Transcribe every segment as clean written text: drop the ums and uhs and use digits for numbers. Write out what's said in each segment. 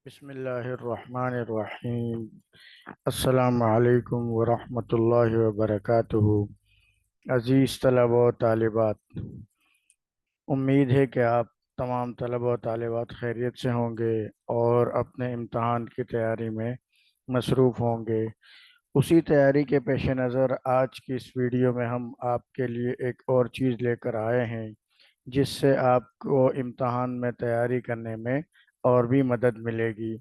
بسم اللہ الرحمن الرحیم۔ السلام علیکم ورحمۃ اللہ وبرکاتہ۔ عزیز طلبہ و طالبات، امید ہے کہ آپ تمام طلبہ و طالبات خیریت سے ہوں گے اور اپنے امتحان کی تیاری میں مصروف ہوں گے۔ اسی تیاری کے پیش نظر آج کی اس ویڈیو میں ہم آپ کے لیے ایک اور چیز لے کر آئے ہیں جس سے آپ کو امتحان میں تیاری کرنے میں اور بھی مدد ملے گی،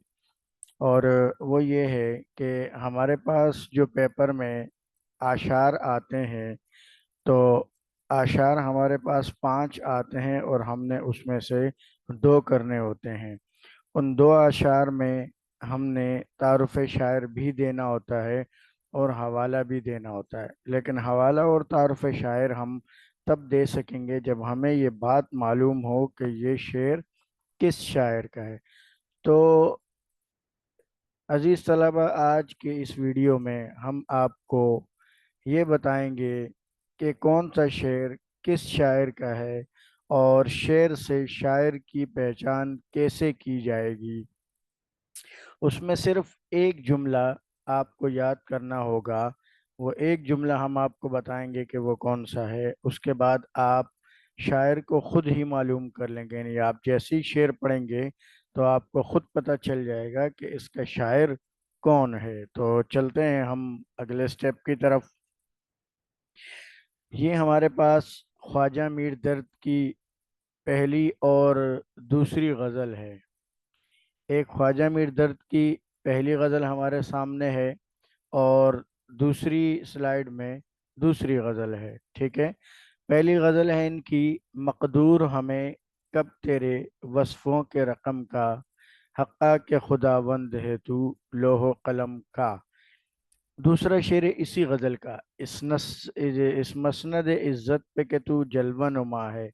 اور وہ یہ ہے کہ ہمارے پاس جو پیپر میں اعشار آتے ہیں، تو اعشار ہمارے پاس 5 آتے ہیں اور ہم نے اس میں سے 2 کرنے ہوتے ہیں۔ ان 2 اعشار میں ہم نے تعارف شاعر بھی دینا ہوتا ہے اور حوالہ بھی دینا ہوتا ہے، لیکن حوالہ اور تعارف شاعر ہم تب دے سکیں گے جب ہمیں یہ بات معلوم ہو کہ یہ شعر کس شاعر کا ہے۔ تو عزیز طلبہ، آج کے اس ویڈیو میں ہم آپ کو یہ بتائیں گے کہ کون سا شعر کس شاعر کا ہے اور شعر سے شاعر کی پہچان کیسے کی جائے گی۔ اس میں صرف ایک جملہ آپ کو یاد کرنا ہوگا، وہ ایک جملہ ہم آپ کو بتائیں گے کہ وہ کون سا ہے۔ اس کے بعد آپ شاعر کو خود ہی معلوم کر لیں گے، یعنی آپ جیسے ہی شعر پڑھیں گے تو آپ کو خود پتہ چل جائے گا کہ اس کا شاعر کون ہے۔ تو چلتے ہیں ہم اگلے سٹیپ کی طرف۔ یہ ہمارے پاس خواجہ میر درد کی پہلی اور دوسری غزل ہے۔ ایک خواجہ میر درد کی پہلی غزل ہمارے سامنے ہے اور دوسری سلائیڈ میں دوسری غزل ہے، ٹھیک ہے۔ پہلی غزل ہے ان کی: مقدور ہمیں کب تیرے وصفوں کے رقم کا، حقا کہ خداوند ہے تو لوح و قلم کا۔ دوسرا شعر اسی غزل کا: اس مسند عزت پہ کہ تو جلوہ نما ہے،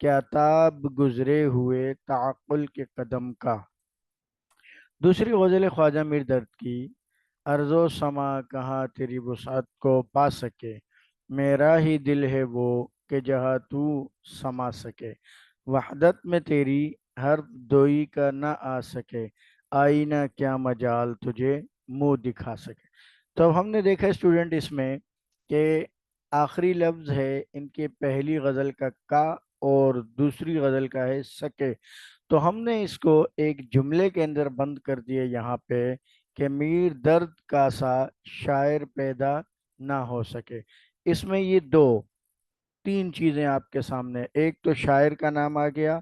کیا تاب گزرے ہوئے تعقل کے قدم کا۔ دوسری غزل خواجہ میر درد کی: ارض و سما کہاں تیری وسعت کو پا سکے، میرا ہی دل ہے وہ کہ جہاں تو سما سکے، وحدت میں تیری حرف دوئی کا نہ آ سکے، آئینہ کیا مجال تجھے منہ دکھا سکے۔ تو اب ہم نے دیکھا اسٹوڈنٹ اس میں کہ آخری لفظ ہے ان کی پہلی غزل کا اور دوسری غزل کا ہے سکے۔ تو ہم نے اس کو ایک جملے کے اندر بند کر دیے یہاں پہ کہ میر درد کا سا شاعر پیدا نہ ہو سکے۔ اس میں یہ 3 چیزیں آپ کے سامنے، ایک تو شاعر کا نام آ گیا،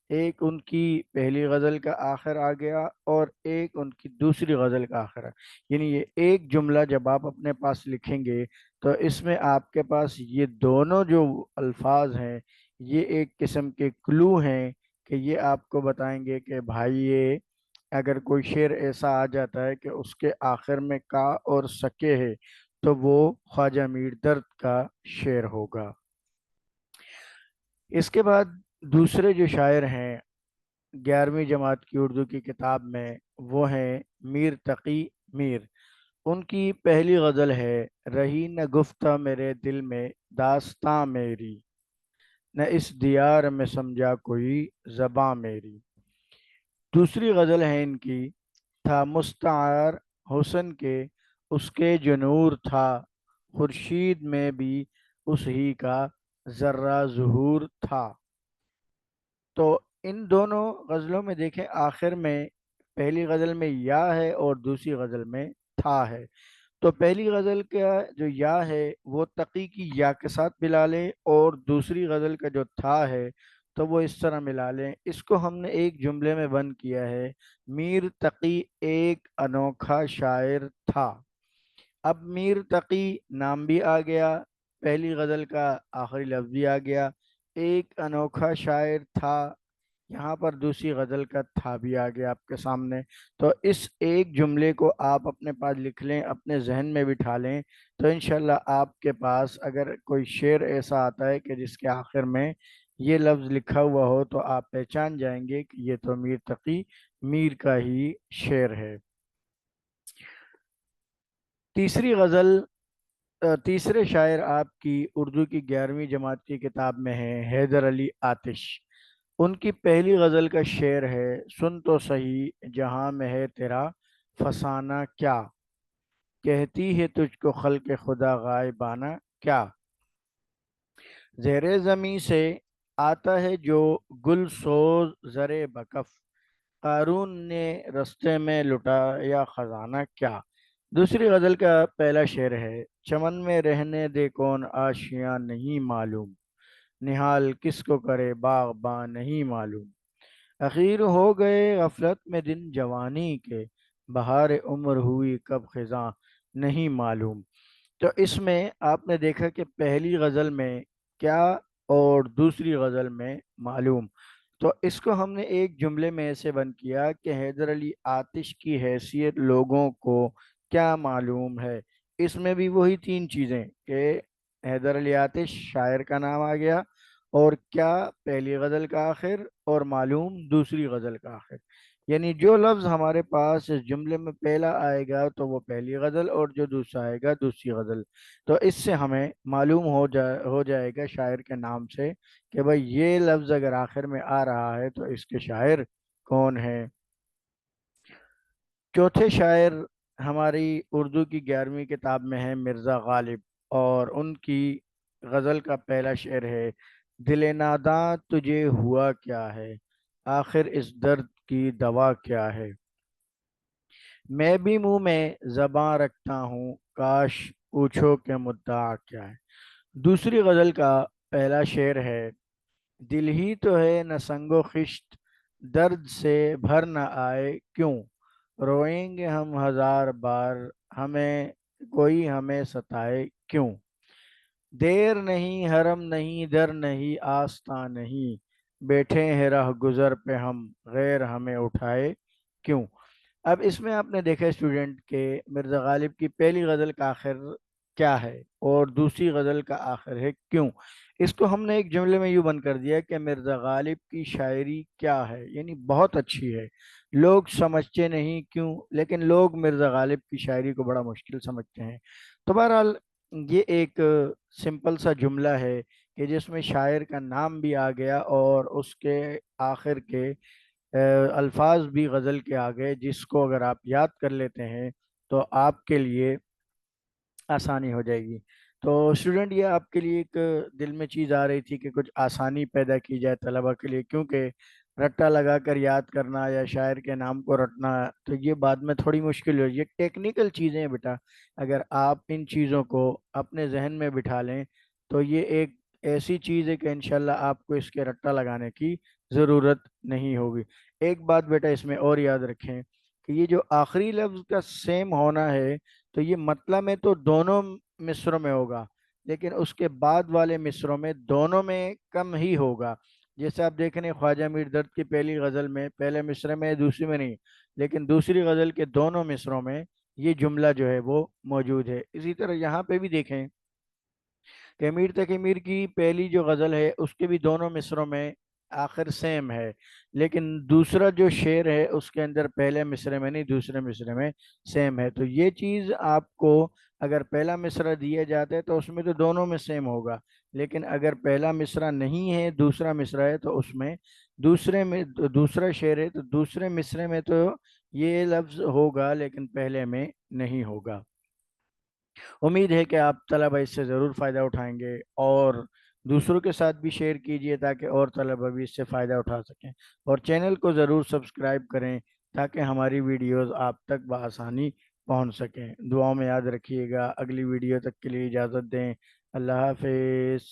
ایک ان کی پہلی غزل کا آخر آ گیا، اور ایک ان کی دوسری غزل کا آخر ہے۔ یعنی یہ ایک جملہ جب آپ اپنے پاس لکھیں گے تو اس میں آپ کے پاس یہ دونوں جو الفاظ ہیں یہ ایک قسم کے کلو ہیں کہ یہ آپ کو بتائیں گے کہ بھائی یہ اگر کوئی شعر ایسا آ جاتا ہے کہ اس کے آخر میں کا اور سکے ہے تو وہ خواجہ میر درد کا شعر ہوگا۔ اس کے بعد دوسرے جو شاعر ہیں 11ویں جماعت کی اردو کی کتاب میں، وہ ہیں میر تقی میر۔ ان کی پہلی غزل ہے: رہی نہ گفتہ میرے دل میں داستاں میری، نہ اس دیار میں سمجھا کوئی زباں میری۔ دوسری غزل ہے ان کی: تھا مستعار حسن کے اس کے جو نور تھا، خورشید میں بھی اس ہی کا ذرہ ظہور تھا۔ تو ان دونوں غزلوں میں دیکھیں آخر میں پہلی غزل میں یا ہے اور دوسری غزل میں تھا ہے۔ تو پہلی غزل کا جو یا ہے وہ تقی کی یا کے ساتھ ملا لیں، اور دوسری غزل کا جو تھا ہے تو وہ اس طرح ملا لیں۔ اس کو ہم نے ایک جملے میں بند کیا ہے: میر تقی ایک انوکھا شاعر تھا۔ اب میر تقی نام بھی آ گیا، پہلی غزل کا آخری لفظ بھی آ گیا، ایک انوکھا شاعر تھا، یہاں پر دوسری غزل کا تھا بھی آ گیا آپ کے سامنے۔ تو اس ایک جملے کو آپ اپنے پاس لکھ لیں، اپنے ذہن میں بٹھا لیں، تو انشاءاللہ آپ کے پاس اگر کوئی شعر ایسا آتا ہے کہ جس کے آخر میں یہ لفظ لکھا ہوا ہو تو آپ پہچان جائیں گے کہ یہ تو میر تقی میر کا ہی شعر ہے۔ تیسری غزل تیسرے شاعر آپ کی اردو کی 11ویں جماعت کی کتاب میں ہیں حیدر علی آتش۔ ان کی پہلی غزل کا شعر ہے، سن تو سہی جہاں میں ہے تیرا فسانہ کیا، کہتی ہے تجھ کو خلق خدا غائبانہ کیا، زیر زمیں سے آتا ہے جو گل سوز زرے بکف، قارون نے رستے میں لٹایا خزانہ کیا۔ دوسری غزل کا پہلا شعر ہے، چمن میں رہنے دے کون آشیاں نہیں معلوم، نہال کس کو کرے باغباں نہیں معلوم، اخیر ہو گئے غفلت میں دن جوانی کے، بہار عمر ہوئی کب خزاں نہیں معلوم۔ تو اس میں آپ نے دیکھا کہ پہلی غزل میں کیا اور دوسری غزل میں معلوم، تو اس کو ہم نے ایک جملے میں ایسے بند کیا کہ حیدر علی آتش کی حیثیت لوگوں کو کیا معلوم ہے۔ اس میں بھی وہی تین چیزیں کہ حیدر علی آتش شاعر کا نام آ گیا، اور کیا پہلی غزل کا آخر، اور معلوم دوسری غزل کا آخر، یعنی جو لفظ ہمارے پاس اس جملے میں پہلا آئے گا تو وہ پہلی غزل، اور جو دوسرا آئے گا دوسری غزل۔ تو اس سے ہمیں معلوم ہو جائے گا شاعر کے نام سے کہ بھائی یہ لفظ اگر آخر میں آ رہا ہے تو اس کے شاعر کون ہے۔ چوتھے شاعر ہماری اردو کی 11ویں کتاب میں ہے مرزا غالب، اور ان کی غزل کا پہلا شعر ہے، دل ناداں تجھے ہوا کیا ہے، آخر اس درد کی دوا کیا ہے، میں بھی منہ میں زباں رکھتا ہوں، کاش پوچھو کہ مدعا کیا ہے۔ دوسری غزل کا پہلا شعر ہے، دل ہی تو ہے نہ سنگ و خشت، درد سے بھر نہ آئے کیوں، روئیں گے ہم ہزار بار، ہمیں کوئی ہمیں ستائے کیوں، دیر نہیں حرم نہیں در نہیں آستاں نہیں، بیٹھے ہیں راہ گزر پہ ہم، غیر ہمیں اٹھائے کیوں۔ اب اس میں آپ نے دیکھا اسٹوڈنٹ کہ مرزا غالب کی پہلی غزل کا آخر کیا ہے اور دوسری غزل کا آخر ہے کیوں۔ اس کو ہم نے ایک جملے میں یوں بند کر دیا کہ مرزا غالب کی شاعری کیا ہے، یعنی بہت اچھی ہے، لوگ سمجھتے نہیں کیوں، لیکن لوگ مرزا غالب کی شاعری کو بڑا مشکل سمجھتے ہیں۔ تو بہرحال یہ ایک سمپل سا جملہ ہے کہ جس میں شاعر کا نام بھی آ گیا اور اس کے آخر کے الفاظ بھی غزل کے آ گئے، جس کو اگر آپ یاد کر لیتے ہیں تو آپ کے لیے آسانی ہو جائے گی۔ تو اسٹوڈنٹ یہ آپ کے لیے ایک دل میں چیز آ رہی تھی کہ کچھ آسانی پیدا کی جائے طلبہ کے لیے، کیونکہ رٹا لگا کر یاد کرنا یا شاعر کے نام کو رٹنا تو یہ بعد میں تھوڑی مشکل ہو، یہ ٹیکنیکل چیزیں ہیں بیٹا، اگر آپ ان چیزوں کو اپنے ذہن میں بٹھا لیں تو یہ ایک ایسی چیز ہے کہ انشاءاللہ آپ کو اس کے رٹا لگانے کی ضرورت نہیں ہوگی۔ ایک بات بیٹا اس میں اور یاد رکھیں کہ یہ جو آخری لفظ کا سیم ہونا ہے تو یہ مطلب میں تو دونوں مصروں میں ہوگا، لیکن اس کے بعد والے مصروں میں دونوں میں کم ہی ہوگا۔ جیسے آپ دیکھ رہے ہیں خواجہ میر درد کی پہلی غزل میں پہلے مصرے میں دوسری میں نہیں، لیکن دوسری غزل کے دونوں مصروں میں یہ جملہ جو ہے وہ موجود ہے۔ اسی طرح یہاں پہ بھی دیکھیں کہ میر تقی میر کی پہلی جو غزل ہے اس کے بھی دونوں مصروں میں آخر سیم ہے، لیکن دوسرا جو شعر ہے اس کے اندر پہلے مصرے میں نہیں دوسرے مصرے میں سیم ہے۔ تو یہ چیز آپ کو اگر پہلا مصرع دیا جاتا ہے تو اس میں تو دونوں میں سیم ہوگا، لیکن اگر پہلا مصرع نہیں ہے دوسرا مصرع ہے تو اس میں دوسرے میں دوسرا شعر ہے تو دوسرے مصرے میں تو یہ لفظ ہوگا لیکن پہلے میں نہیں ہوگا۔ امید ہے کہ آپ طلبہ اس سے ضرور فائدہ اٹھائیں گے اور دوسروں کے ساتھ بھی شیئر کیجئے تاکہ اور طلبہ بھی اس سے فائدہ اٹھا سکیں، اور چینل کو ضرور سبسکرائب کریں تاکہ ہماری ویڈیوز آپ تک بآسانی پہنچ سکیں۔ دعاؤں میں یاد رکھیے گا۔ اگلی ویڈیو تک کے لیے اجازت دیں۔ اللہ حافظ۔